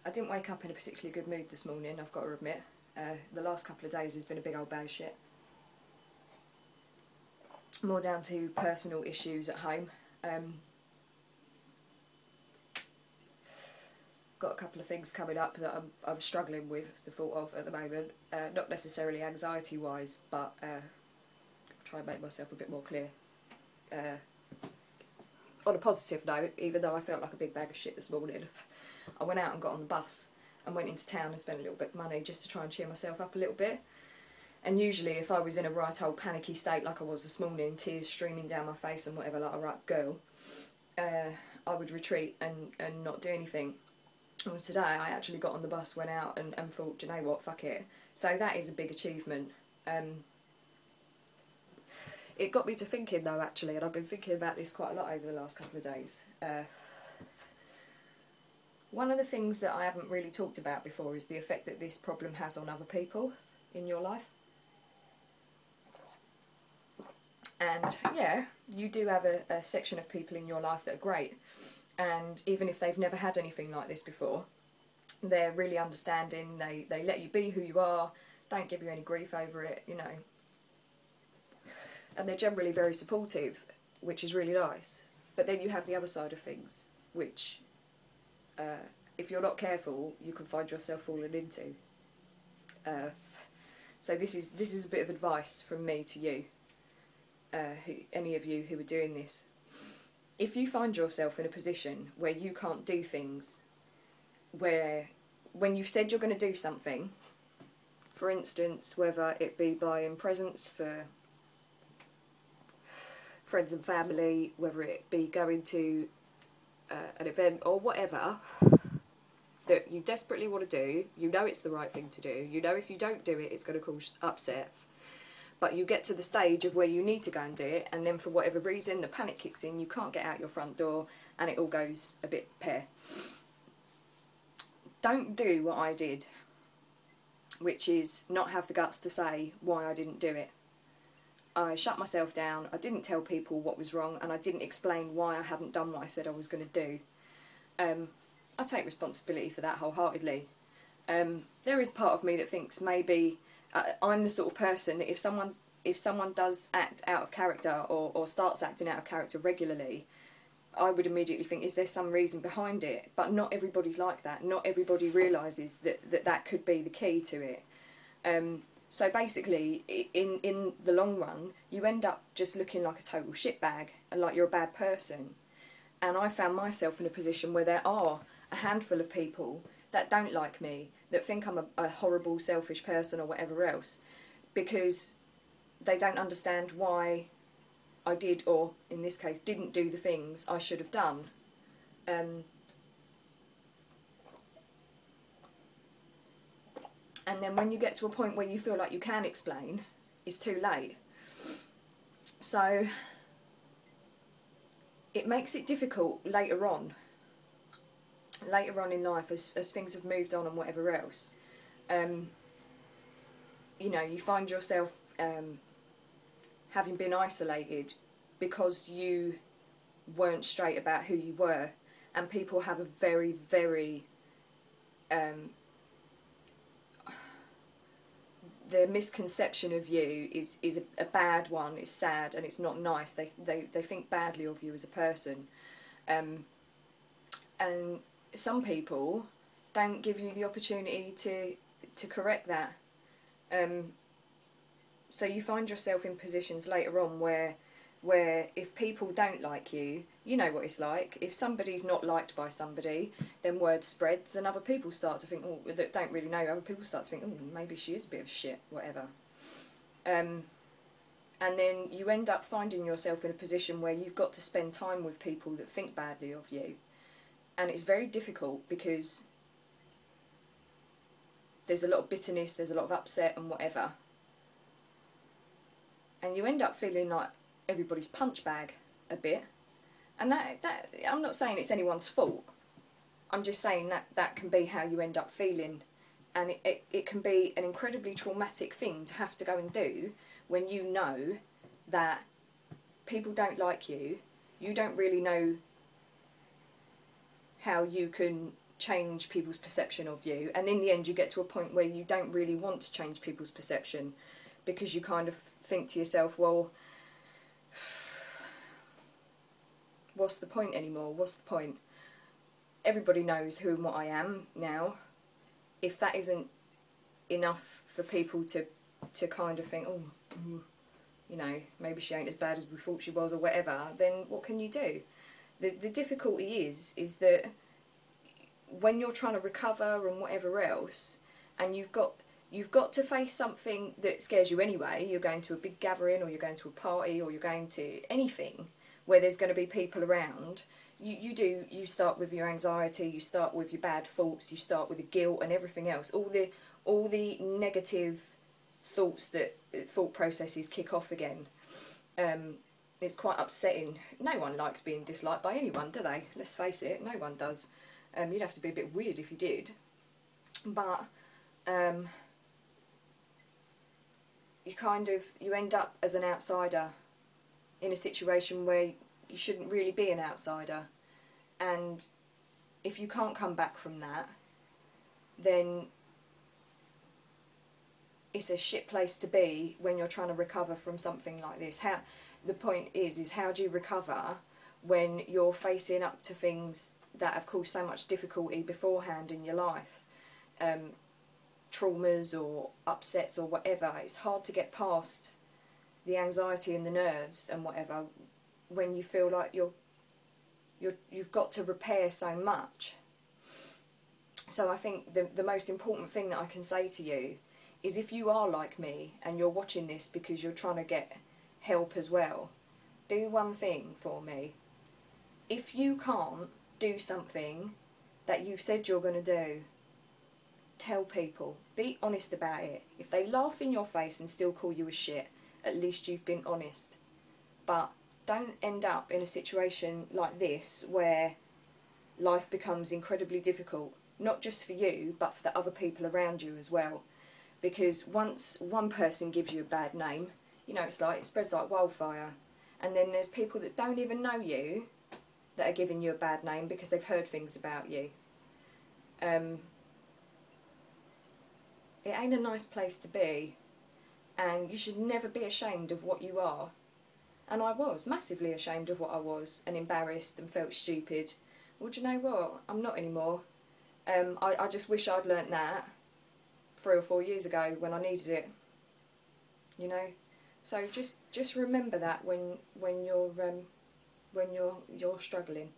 I didn't wake up in a particularly good mood this morning, I've got to admit. The last couple of days has been a big old bag of shit. More down to personal issues at home. Got a couple of things coming up that I'm struggling with the thought of at the moment. Not necessarily anxiety wise, but I'll try and make myself a bit more clear. On a positive note, even though I felt like a big bag of shit this morning, I went out and got on the bus and went into town and spent a little bit of money just to try and cheer myself up a little bit. And usually if I was in a right old panicky state like I was this morning, tears streaming down my face and whatever, like a right girl, I would retreat and not do anything. Well, today I actually got on the bus, went out and thought, do you know what, fuck it. So that is a big achievement. It got me to thinking though, actually, and I've been thinking about this quite a lot over the last couple of days. One of the things that I haven't really talked about before is the effect that this problem has on other people in your life. And yeah, you do have a section of people in your life that are great. And even if they've never had anything like this before, they're really understanding, they let you be who you are, don't give you any grief over it, you know. And they're generally very supportive, which is really nice. But then you have the other side of things, which, if you're not careful, you can find yourself falling into. So this is a bit of advice from me to you, any of you who are doing this. If you find yourself in a position where you can't do things, where when you've said you're going to do something, for instance, whether it be buying presents for friends and family, whether it be going to an event or whatever, that you desperately want to do, you know it's the right thing to do, you know if you don't do it it's going to cause upset, but you get to the stage of where you need to go and do it, and then for whatever reason the panic kicks in, you can't get out your front door and it all goes a bit pear. Don't do what I did, which is not have the guts to say why I didn't do it. I shut myself down, I didn't tell people what was wrong, and I didn't explain why I hadn't done what I said I was going to do. I take responsibility for that wholeheartedly. There is part of me that thinks maybe I'm the sort of person that if someone does act out of character or starts acting out of character regularly, I would immediately think, is there some reason behind it? But not everybody's like that. Not everybody realises that could be the key to it. So basically, in the long run, you end up just looking like a total shitbag and like you're a bad person. And I found myself in a position where there are a handful of people that don't like me, that think I'm a horrible, selfish person or whatever else, because they don't understand why I did, or in this case, didn't do the things I should have done. And then when you get to a point where you feel like you can explain, it's too late. So it makes it difficult later on in life as things have moved on and whatever else. You know, you find yourself having been isolated because you weren't straight about who you were, and people have a very, very their misconception of you is a bad one. It's sad and it's not nice. They think badly of you as a person, and some people don't give you the opportunity to correct that. So you find yourself in positions later on where if people don't like you, you know what it's like. If somebody's not liked by somebody, then word spreads and other people start to think, oh, that don't really know, other people start to think, oh, maybe she is a bit of shit, whatever. And then you end up finding yourself in a position where you've got to spend time with people that think badly of you. And it's very difficult because there's a lot of bitterness, there's a lot of upset and whatever. And you end up feeling like everybody's punch bag a bit. And that I'm not saying it's anyone's fault. I'm just saying that can be how you end up feeling. And it can be an incredibly traumatic thing to have to go and do when you know that people don't like you, you don't really know how you can change people's perception of you, and in the end you get to a point where you don't really want to change people's perception, because you kind of think to yourself, well, what's the point anymore? What's the point? Everybody knows who and what I am now. If that isn't enough for people to kind of think, oh, you know, maybe she ain't as bad as we thought she was, or whatever, then what can you do? The difficulty is that when you're trying to recover and whatever else, and you've got to face something that scares you anyway. You're going to a big gathering, or you're going to a party, or you're going to anything where there's going to be people around. You start with your anxiety, you start with your bad thoughts, you start with the guilt and everything else. All the negative thoughts, that thought processes kick off again. It's quite upsetting. No one likes being disliked by anyone, do they? Let's face it, no one does. You'd have to be a bit weird if you did. But you end up as an outsider in a situation where you shouldn't really be an outsider. And if you can't come back from that, then it's a shit place to be when you're trying to recover from something like this. The point is how do you recover when you're facing up to things that have caused so much difficulty beforehand in your life? Traumas or upsets or whatever. It's hard to get past the anxiety and the nerves and whatever when you feel like you've got to repair so much. So I think the most important thing that I can say to you is, if you are like me and you're watching this because you're trying to get help as well, do one thing for me. If you can't do something that you've said you're going to do, tell people. Be honest about it. If they laugh in your face and still call you a shit, at least you've been honest. But don't end up in a situation like this where life becomes incredibly difficult, not just for you, but for the other people around you as well. Because once one person gives you a bad name, you know, it spreads like wildfire. And then there's people that don't even know you that are giving you a bad name because they've heard things about you. It ain't a nice place to be, and you should never be ashamed of what you are. And I was massively ashamed of what I was, and embarrassed, and felt stupid. Well, do you know what? I'm not anymore. I just wish I'd learnt that 3 or 4 years ago when I needed it. You know, so just remember that when you're struggling.